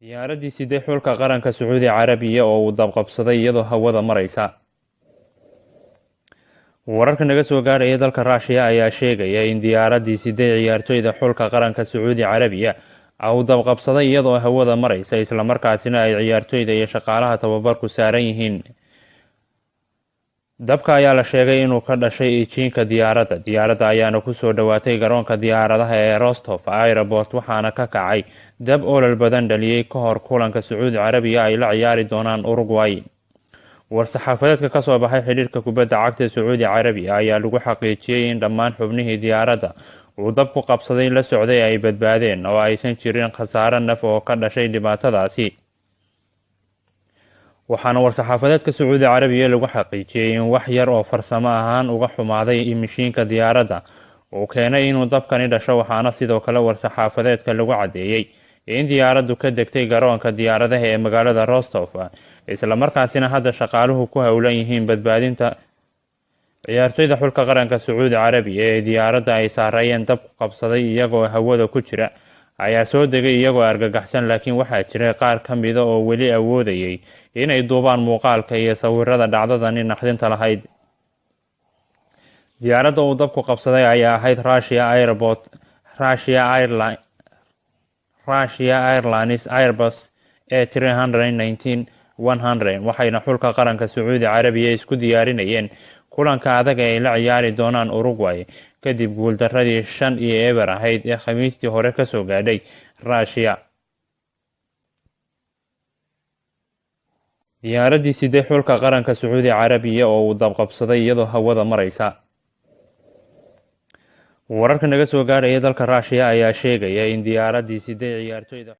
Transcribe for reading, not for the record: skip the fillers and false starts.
Diyaaraddii sidee xulka qaranka Sacuudi Carabiya oo uu dabqabsaday iyadoo hawada maraysa. Wararka naga soo gaaraya dalka Ruushka ayaa sheegaya in diyaaraddii sidee ciyaartoyda xulka qaranka Sacuudi Carabiya uu dabqabsaday iyadoo hawada maraysa, isla markaasina ay ciyaartoyda iyo shaqaalaha tababarku saaran yihiin. Dabka ayaa la sheegay inuu ka dhashay jiinka diyaaradda. Diyaaradda ayaana ku soo dhowaatay garoonka diyaaradaha ee Rostov Airport, waxaana ka kacay dab olol badan dhaliyay ka hor kulanka Sacuudi Carabiya ay la ciyaari doonaan Uruguay. War-saxaafadeedka ka soo baxay xidhiidhka kubadda cagta Sacuudi Carabiya ayaa lagu xaqiijiyay in dhammaan xubnihii diyaaradda uu dabku qabsaday la socday ay badbaadeen oo aysan jirin khasaare naf oo ka dhashay dhibaatadaasi. Waxaana war-saxaafadeedka Sacuudi Carabiya lagu xaqiijiyay in wax yar oo farsamo ahaan uga xumaaday mishiinka diyaaradda uu keenay inuu dabkani dhasho, waxaana sidoo kale war-saxaafadeedka lagu caddeeyay in diyaaraddu ka degtay garoonka diyaaradaha ee magaalada Rostov, isla markaasina hadda shaqaaluhu ku howlan yihiin badbaadinta ciyaartoyda xulka qaranka Sacuudi Carabiya ee diyaaradda ay saarayeen dabku qabsaday iyagoo hawada ku jira ayaa soo degay iyagoo argagaxsan, laakiin waxaa jiray qaar ka mida oo weli awoodayay inay duubaan muuqaalka iyo sawirada dhacdadani naxdinta lahayd. Diyaaradda uu dabku qabsaday ayaa ahayd Russia Airlines Airbus A319-100, waxayna xulka qaranka Sacuudi Carabiya isku diyaarinayeen kulanka adag ee ay la ciyaari doonaan Uruguay kadib guuldaradii 5-0 ahayd ee Khamiistii hore kasoo gaadhay Russia. Diyaaraddii sidee xulka qaranka Sacuudi Carabiya oo uu dabqabsaday iyadoo hawada maraysa. Wararka naga soo gaaraya dalka Ruushka ayaa sheegaya in diyaaraddii sidee ciyaartoyda